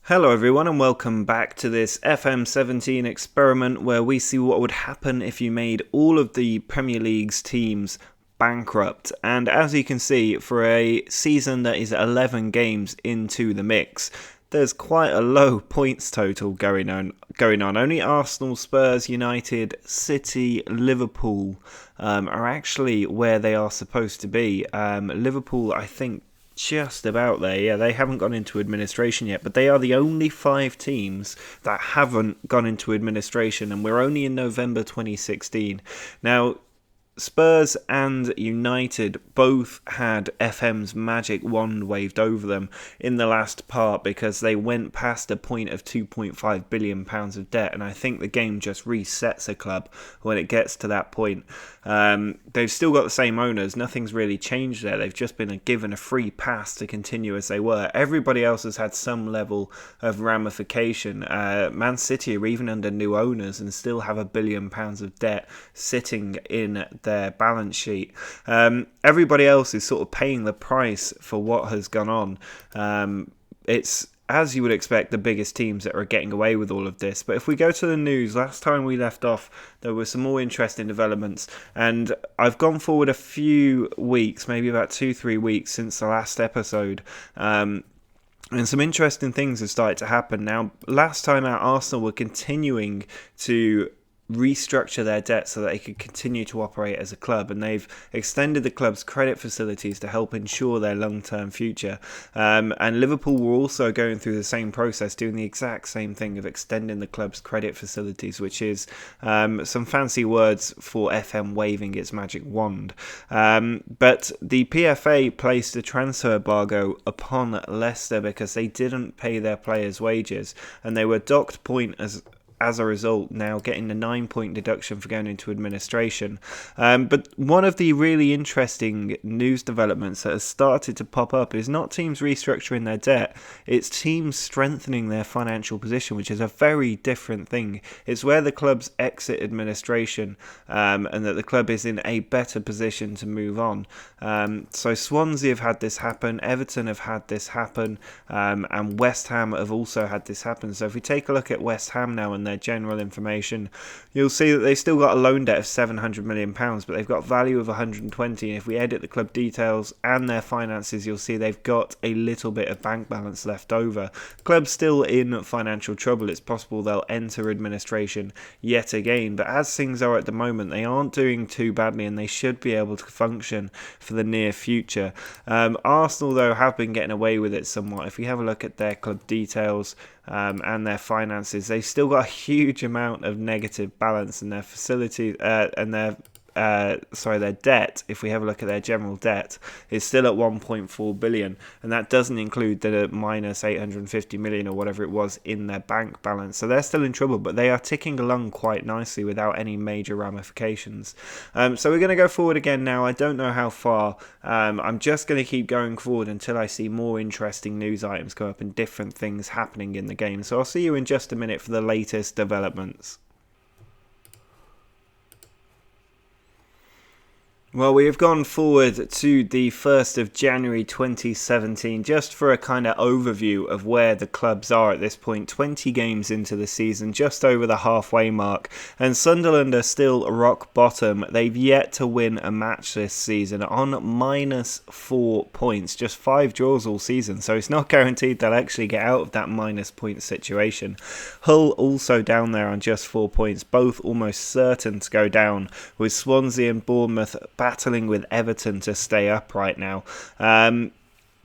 Hello everyone and welcome back to this FM17 experiment where we see what would happen if you made all of the Premier League's teams bankrupt. And as you can see, for a season that is 11 games into the mix, there's quite a low points total going on. Only Arsenal, Spurs, United, City, Liverpool are actually where they are supposed to be. Liverpool, I think, just about there. Yeah, they haven't gone into administration yet, but they are the only 5 teams that haven't gone into administration, and we're only in November 2016. Now, Spurs and United both had FM's magic wand waved over them in the last part because they went past a point of £2.5 billion of debt, and I think the game just resets a club when it gets to that point. They've still got the same owners, nothing's really changed there, they've just been given a free pass to continue as they were. Everybody else has had some level of ramification. Man City are even under new owners and still have £1 billion of debt sitting in their balance sheet. Everybody else is sort of paying the price for what has gone on. It's, as you would expect, the biggest teams that are getting away with all of this. But if we go to the news, last time we left off, there were some more interesting developments, and I've gone forward a few weeks, maybe about 2-3 weeks since the last episode. And some interesting things have started to happen. Now, last time out, Arsenal were continuing to restructure their debt so that they could continue to operate as a club, and they've extended the club's credit facilities to help ensure their long-term future. And Liverpool were also going through the same process, doing the exact same thing of extending the club's credit facilities, which is some fancy words for FM waving its magic wand. But the PFA placed a transfer embargo upon Leicester because they didn't pay their players' wages, and they were docked point as a result, now getting a 9-point deduction for going into administration. But one of the really interesting news developments that has started to pop up is not teams restructuring their debt, it's teams strengthening their financial position, which is a very different thing. It's where the clubs exit administration and that the club is in a better position to move on. So Swansea have had this happen, Everton have had this happen, and West Ham have also had this happen. So if we take a look at West Ham now and their general information, you'll see that they've still got a loan debt of £700 million, but they've got value of 120, and if we edit the club details and their finances, you'll see they've got a little bit of bank balance left over. Club's still in financial trouble. It's possible they'll enter administration yet again, but as things are at the moment, they aren't doing too badly and they should be able to function for the near future. Arsenal, though, have been getting away with it somewhat. If we have a look at their club details and their finances, they've still got a huge amount of negative balance in their facilities and their debt. If we have a look at their general debt, is still at 1.4 billion, and that doesn't include the minus 850 million or whatever it was in their bank balance. So they're still in trouble, but they are ticking along quite nicely without any major ramifications. So we're going to go forward again now. I don't know how far. I'm just going to keep going forward until I see more interesting news items come up and different things happening in the game. So I'll see you in just a minute for the latest developments. Well, we have gone forward to the 1st of January 2017 just for a kind of overview of where the clubs are at this point. 20 games into the season, just over the halfway mark, and Sunderland are still rock bottom. They've yet to win a match this season on minus 4 points, just 5 draws all season, so it's not guaranteed they'll actually get out of that minus point situation. Hull also down there on just 4 points, both almost certain to go down, with Swansea and Bournemouth battling with Everton to stay up right now.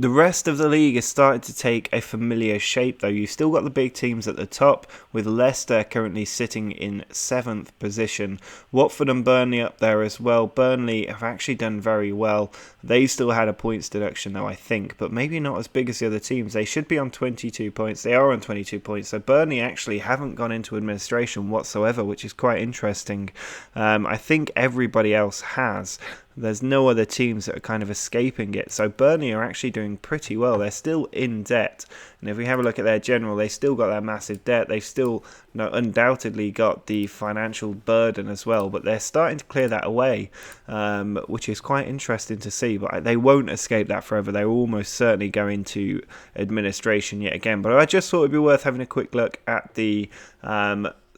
The rest of the league is starting to take a familiar shape, though. You've still got the big teams at the top, with Leicester currently sitting in 7th position. Watford and Burnley up there as well. Burnley have actually done very well. They still had a points deduction, though, I think, but maybe not as big as the other teams. They should be on 22 points. They are on 22 points, so Burnley actually haven't gone into administration whatsoever, which is quite interesting. I think everybody else has. There's no other teams that are kind of escaping it. So Burnley are actually doing pretty well. They're still in debt. And if we have a look at their general, they still got that massive debt. They've still undoubtedly got the financial burden as well. But they're starting to clear that away, which is quite interesting to see. But they won't escape that forever. They will almost certainly go into administration yet again. But I just thought it'd be worth having a quick look at the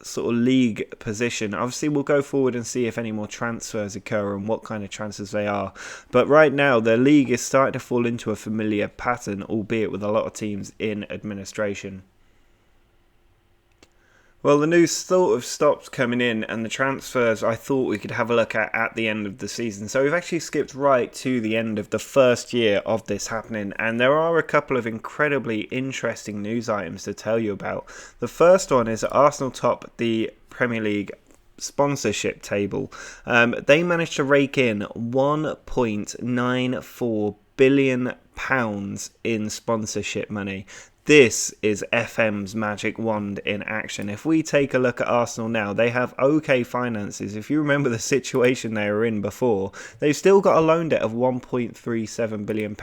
sort of league position. Obviously we'll go forward and see if any more transfers occur and what kind of transfers they are, but right now the league is starting to fall into a familiar pattern, albeit with a lot of teams in administration. Well, the news sort of stopped coming in, and the transfers I thought we could have a look at the end of the season. So we've actually skipped right to the end of the first year of this happening, and there are a couple of incredibly interesting news items to tell you about. The first one is that Arsenal top the Premier League sponsorship table. They managed to rake in £1.94 billion in sponsorship money. This is FM's magic wand in action. If we take a look at Arsenal now, they have okay finances. If you remember the situation they were in before, they've still got a loan debt of £1.37 billion.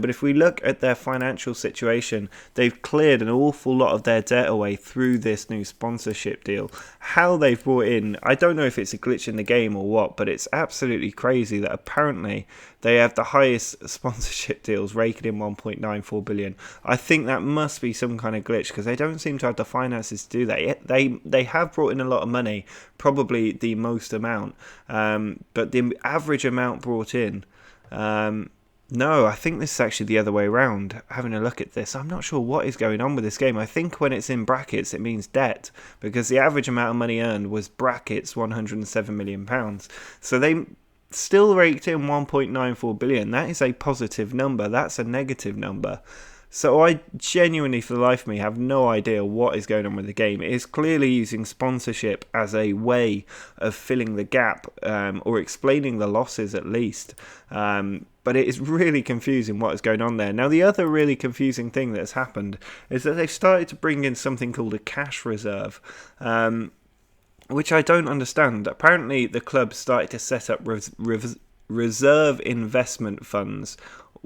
But if we look at their financial situation, they've cleared an awful lot of their debt away through this new sponsorship deal. How they've brought in, I don't know if it's a glitch in the game or what, but it's absolutely crazy that apparently they have the highest sponsorship deals, raking in £1.94 billion. I think that must be some kind of glitch because they don't seem to have the finances to do that. They have brought in a lot of money, probably the most amount, but the average amount brought in, no, I think this is actually the other way around. Having a look at this, I'm not sure what is going on with this game. I think when it's in brackets, it means debt, because the average amount of money earned was brackets £107 million. So they still raked in 1.94 billion. That is a positive number. That's a negative number. So I genuinely, for the life of me, have no idea what is going on with the game. It is clearly using sponsorship as a way of filling the gap, or explaining the losses at least. But it is really confusing what is going on there. Now, the other really confusing thing that has happened is that they've started to bring in something called a cash reserve, which I don't understand. Apparently, the club started to set up reserve investment funds,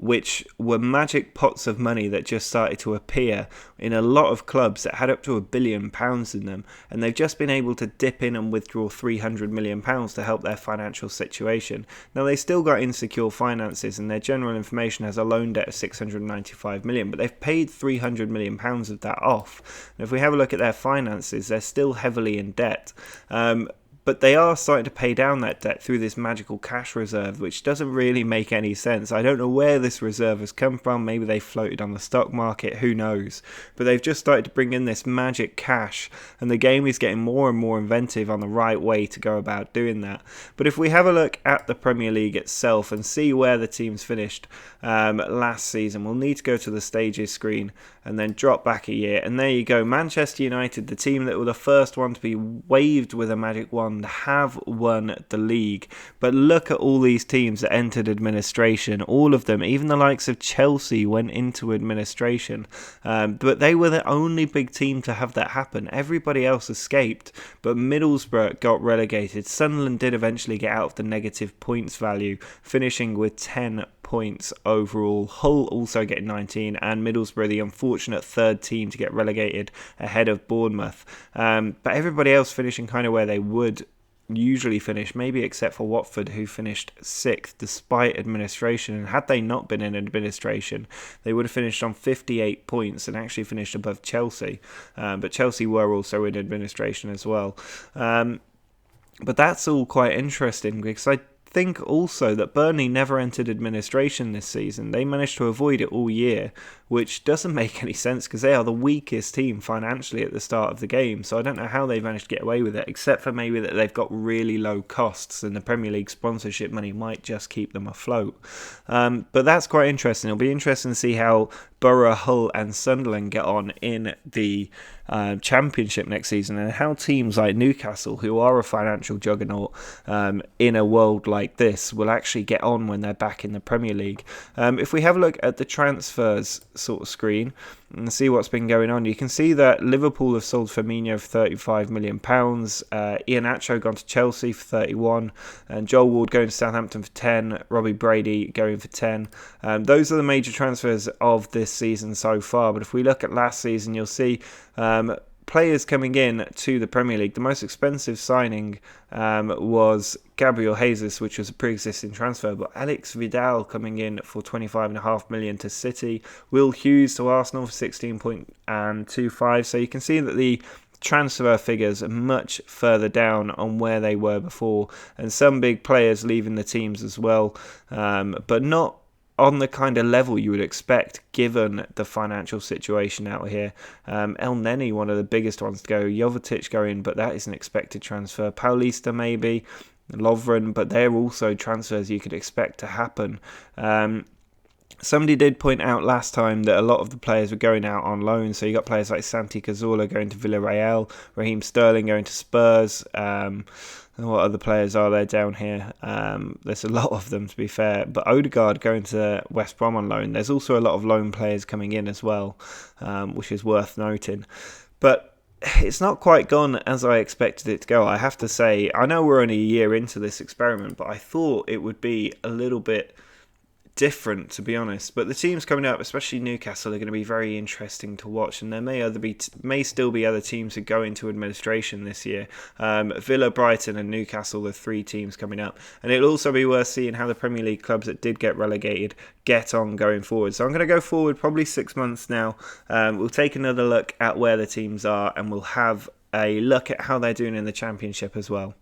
which were magic pots of money that just started to appear in a lot of clubs that had up to £1 billion in them, and they've just been able to dip in and withdraw £300 million to help their financial situation. Now, they still got insecure finances, and their general information has a loan debt of £695 million, but they've paid £300 million of that off. And if we have a look at their finances, they're still heavily in debt. But they are starting to pay down that debt through this magical cash reserve, which doesn't really make any sense. I don't know where this reserve has come from. Maybe they floated on the stock market, who knows. But they've just started to bring in this magic cash, and the game is getting more and more inventive on the right way to go about doing that. But if we have a look at the Premier League itself and see where the teams finished last season, we'll need to go to the stages screen and then drop back a year. And there you go, Manchester United, the team that were the first one to be waved with a magic wand, have won the league. But look at all these teams that entered administration. All of them, even the likes of Chelsea, went into administration. But they were the only big team to have that happen. Everybody else escaped, but Middlesbrough got relegated. Sunderland did eventually get out of the negative points value, finishing with 10 points overall. Hull also getting 19, and Middlesbrough the unfortunate third team to get relegated ahead of Bournemouth. But everybody else finishing kind of where they would usually finish, maybe except for Watford, who finished 6th despite administration. And had they not been in administration, they would have finished on 58 points and actually finished above Chelsea. But Chelsea were also in administration as well. But that's all quite interesting, because I think also that Burnley never entered administration this season. They managed to avoid it all year, which doesn't make any sense because they are the weakest team financially at the start of the game. So I don't know how they managed to get away with it, except for maybe that they've got really low costs and the Premier League sponsorship money might just keep them afloat. But that's quite interesting. It'll be interesting to see how Borough, Hull and Sunderland get on in the Championship next season, and how teams like Newcastle, who are a financial juggernaut in a world like like this will actually get on when they're back in the Premier League. If we have a look at the transfers sort of screen and see what's been going on, you can see that Liverpool have sold Firmino for £35 million, Iheanacho gone to Chelsea for 31, and Joel Ward going to Southampton for 10, Robbie Brady going for 10. Those are the major transfers of this season so far, but if we look at last season, you'll see players coming in to the Premier League. The most expensive signing was Gabriel Jesus, which was a pre-existing transfer, but Alex Vidal coming in for £25.5 million to City, Will Hughes to Arsenal for 16.25. So you can see that the transfer figures are much further down on where they were before, and some big players leaving the teams as well, but not on the kind of level you would expect given the financial situation out here. El Neni, one of the biggest ones to go. Jovetic going, but that is an expected transfer. Paulista maybe, Lovren, but they're also transfers you could expect to happen. Somebody did point out last time that a lot of the players were going out on loan. So you got players like Santi Cazorla going to Villarreal, Raheem Sterling going to Spurs. What other players are there down here? There's a lot of them, to be fair. But Odegaard going to West Brom on loan. There's also a lot of loan players coming in as well, which is worth noting. But it's not quite gone as I expected it to go, I have to say. I know we're only a year into this experiment, but I thought it would be a little bit different, to be honest. But the teams coming up, especially Newcastle, are going to be very interesting to watch, and there may still be other teams who go into administration this year. Villa, Brighton and Newcastle, the three teams coming up, and it'll also be worth seeing how the Premier League clubs that did get relegated get on going forward. So I'm going to go forward probably 6 months now. We'll take another look at where the teams are, and we'll have a look at how they're doing in the Championship as well.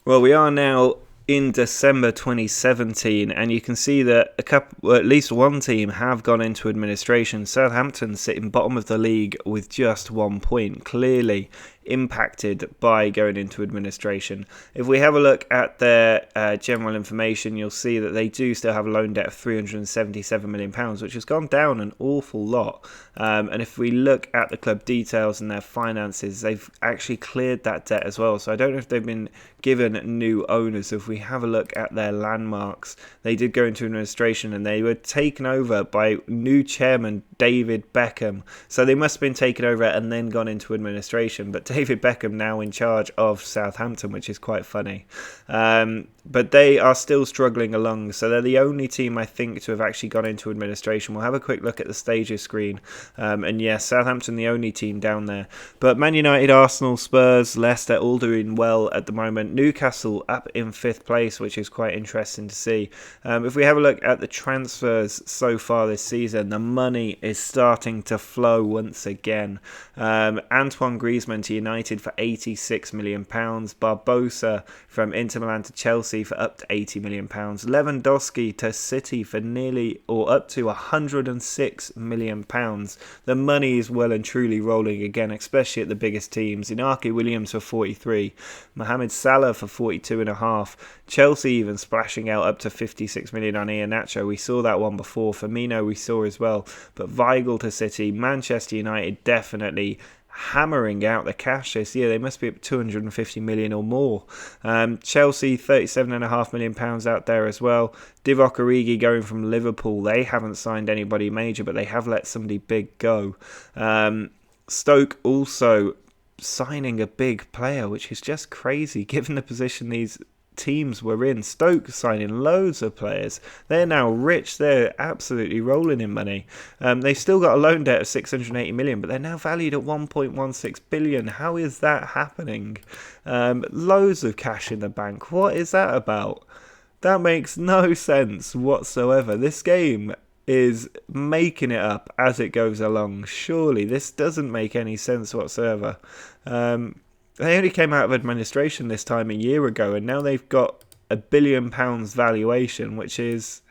Well, we are now in December 2017, and you can see that at least one team have gone into administration. Southampton sitting bottom of the league with just 1 point, clearly impacted by going into administration. If we have a look at their general information, you'll see that they do still have a loan debt of £377 million, which has gone down an awful lot. And if we look at the club details and their finances, they've actually cleared that debt as well. So I don't know if they've been given new owners. So if we have a look at their landmarks, they did go into administration and they were taken over by new chairman David Beckham. So they must have been taken over and then gone into administration. But David Beckham now in charge of Southampton, which is quite funny. But they are still struggling along. So they're the only team, I think, to have actually gone into administration. We'll have a quick look at the stages screen. And yes, Southampton, the only team down there. But Man United, Arsenal, Spurs, Leicester, all doing well at the moment. Newcastle up in 5th place, which is quite interesting to see. If we have a look at the transfers so far this season, the money is starting to flow once again. Antoine Griezmann to United for £86 million. Barbosa from Inter Milan to Chelsea for up to £80 million. Lewandowski to City for nearly or up to £106 million. The money is well and truly rolling again, especially at the biggest teams. Inaki Williams for 43, Mohamed Salah for 42.5. Chelsea even splashing out up to 56 million on Iheanacho. We saw that one before. Firmino we saw as well. But Weigl to City. Manchester United definitely hammering out the cash this year. They must be up 250 million or more. Chelsea, £37.5 million out there as well. Divock Origi going from Liverpool. They haven't signed anybody major, but they have let somebody big go. Stoke also signing a big player, which is just crazy given the position these teams were in. Stoke signing loads of players. They're now rich. They're absolutely rolling in money. They've still got a loan debt of 680 million, but they're now valued at 1.16 billion. How is that happening? Loads of cash in the bank. What is that about? That makes no sense whatsoever. This game is making it up as it goes along. Surely this doesn't make any sense whatsoever. They only came out of administration this time a year ago, and now they've got £1 billion valuation, which is...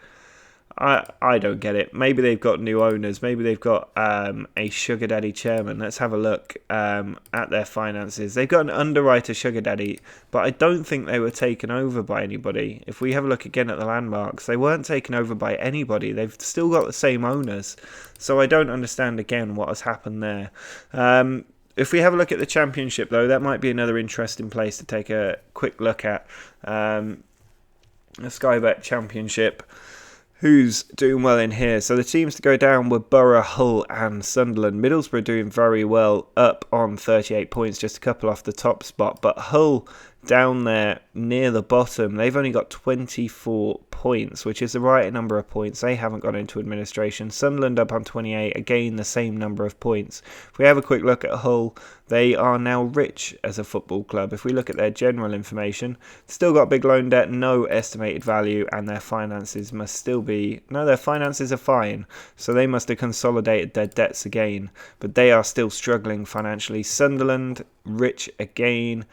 I don't get it. Maybe they've got new owners. Maybe they've got a sugar daddy chairman. Let's have a look at their finances. They've got an underwriter sugar daddy, but I don't think they were taken over by anybody. If we have a look again at the landmarks, they weren't taken over by anybody. They've still got the same owners. So I don't understand again what has happened there. If we have a look at the Championship, though, that might be another interesting place to take a quick look at. The Sky Bet Championship. Who's doing well in here? So the teams to go down were Borough, Hull and Sunderland. Middlesbrough doing very well, up on 38 points, just a couple off the top spot. But Hull down there near the bottom, they've only got 24 points, which is the right number of points. They haven't gone into administration. Sunderland up on 28, again the same number of points. If we have a quick look at Hull, they are now rich as a football club. If we look at their general information, still got big loan debt, no estimated value, and their finances must still be... No, their finances are fine, so they must have consolidated their debts again, but they are still struggling financially. Sunderland, rich again.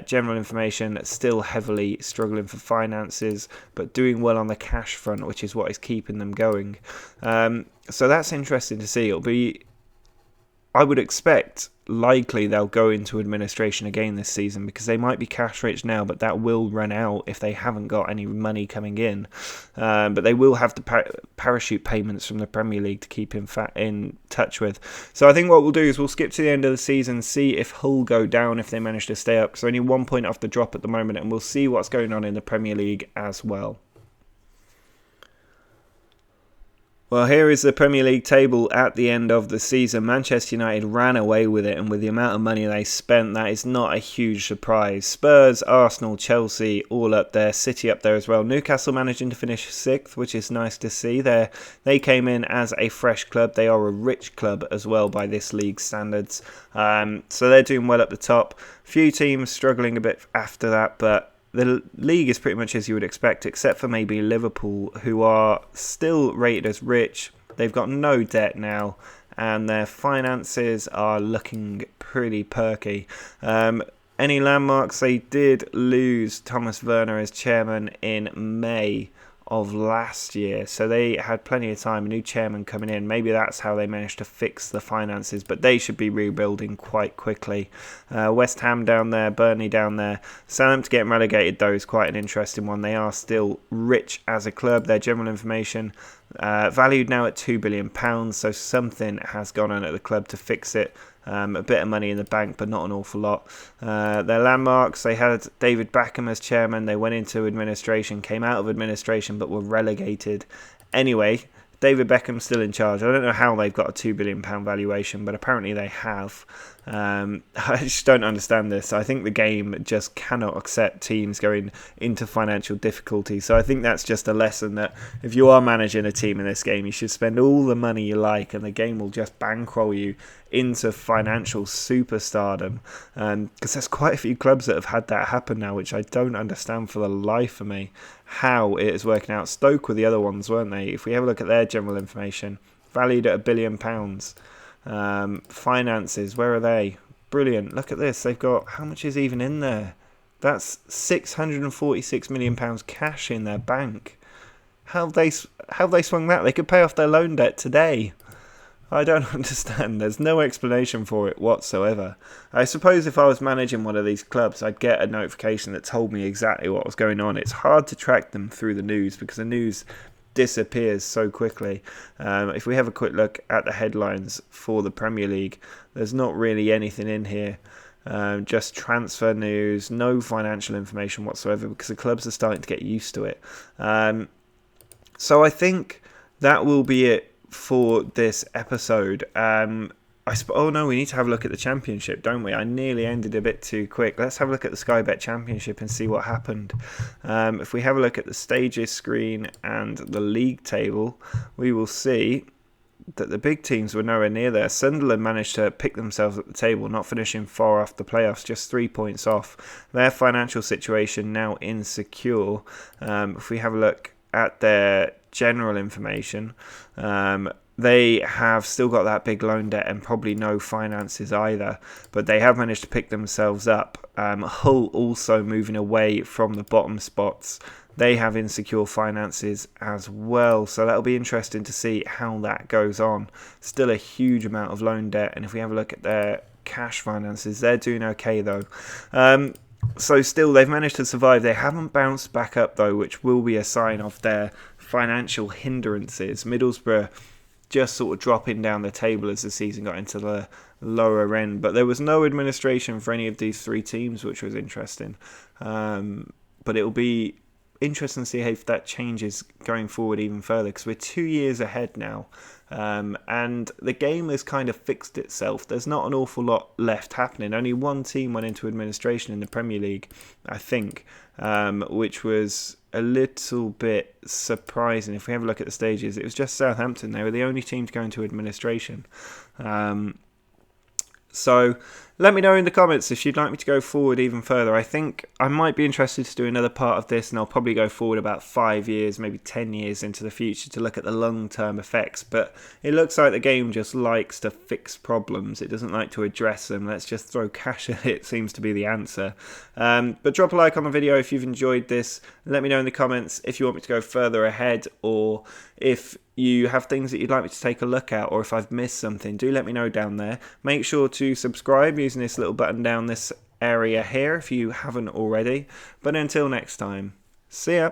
General information, still heavily struggling for finances, but doing well on the cash front, which is what is keeping them going. So that's interesting to see. I would expect likely they'll go into administration again this season, because they might be cash rich now, but that will run out if they haven't got any money coming in. But they will have the parachute payments from the Premier League to keep in touch with. So I think what we'll do is we'll skip to the end of the season, see if Hull go down, if they manage to stay up, because they're only 1 point off the drop at the moment, and we'll see what's going on in the Premier League as well. Well, here is the Premier League table at the end of the season. Manchester United ran away with it, and with the amount of money they spent, that is not a huge surprise. Spurs, Arsenal, Chelsea, all up there. City up there as well. Newcastle managing to finish 6th, which is nice to see. They came in as a fresh club. They are a rich club as well by this league standards. So they're doing well at the top. Few teams struggling a bit after that, but the league is pretty much as you would expect, except for maybe Liverpool, who are still rated as rich. They've got no debt now, and their finances are looking pretty perky. Any landmarks? They did lose Thomas Werner as chairman in May of last year, so they had plenty of time. A new chairman coming in, maybe that's how they managed to fix the finances, but they should be rebuilding quite quickly. West Ham down there, Burnley down there. Southampton getting relegated though is quite an interesting one. They are still rich as a club. Their general information valued now at £2 billion, so something has gone on at the club to fix it. A bit of money in the bank, but not an awful lot. Their landmarks, they had David Beckham as chairman. They went into administration, came out of administration, but were relegated. Anyway, David Beckham's still in charge. I don't know how they've got a £2 billion valuation, but apparently they have. I just don't understand this. I think the game just cannot accept teams going into financial difficulty. So I think that's just a lesson that if you are managing a team in this game, you should spend all the money you like, and the game will just bankroll you into financial superstardom. Because there's quite a few clubs that have had that happen now, which I don't understand for the life of me how it is working out. Stoke were the other ones, weren't they? If we have a look at their general information, valued at £1 billion. Finances, where are they? Brilliant. Look at this. They've got, how much is even in there? That's £646 million cash in their bank. How have they swung that? They could pay off their loan debt today. I don't understand. There's no explanation for it whatsoever. I suppose if I was managing one of these clubs, I'd get a notification that told me exactly what was going on. It's hard to track them through the news because the news disappears so quickly. If we have a quick look at the headlines for the Premier League, there's not really anything in here. Just transfer news, no financial information whatsoever, because the clubs are starting to get used to it. So I think that will be it for this episode. Oh no, we need to have a look at the Championship, don't we? I nearly ended a bit too quick. Let's have a look at the Sky Bet Championship and see what happened. If we have a look at the stages screen and the league table, we will see that the big teams were nowhere near there. Sunderland managed to pick themselves at the table, not finishing far off the playoffs, just 3 points off. Their financial situation now insecure. If we have a look at their general information, they have still got that big loan debt and probably no finances either, but they have managed to pick themselves up. Hull also moving away from the bottom spots. They have insecure finances as well, so that'll be interesting to see how that goes on. Still a huge amount of loan debt, and if we have a look at their cash finances, they're doing okay though. So still, they've managed to survive. They haven't bounced back up though, which will be a sign of their financial hindrances. Middlesbrough just sort of dropping down the table as the season got into the lower end. But there was no administration for any of these 3 teams, which was interesting. But it will be interesting to see if that changes going forward even further, because we're 2 years ahead now. And the game has kind of fixed itself. There's not an awful lot left happening. Only 1 team went into administration in the Premier League, I think, which was a little bit surprising. If we have a look at the stages, it was just Southampton. They were the only team to go into administration. So let me know in the comments if you'd like me to go forward even further. I think I might be interested to do another part of this, and I'll probably go forward about 5 years, maybe 10 years into the future to look at the long-term effects. But it looks like the game just likes to fix problems. It doesn't like to address them. Let's just throw cash at it, seems to be the answer. But drop a like on the video if you've enjoyed this. Let me know in the comments if you want me to go further ahead, or if you have things that you'd like me to take a look at, or if I've missed something. Do let me know down there. Make sure to subscribe using this little button down this area here if you haven't already. But until next time, see ya.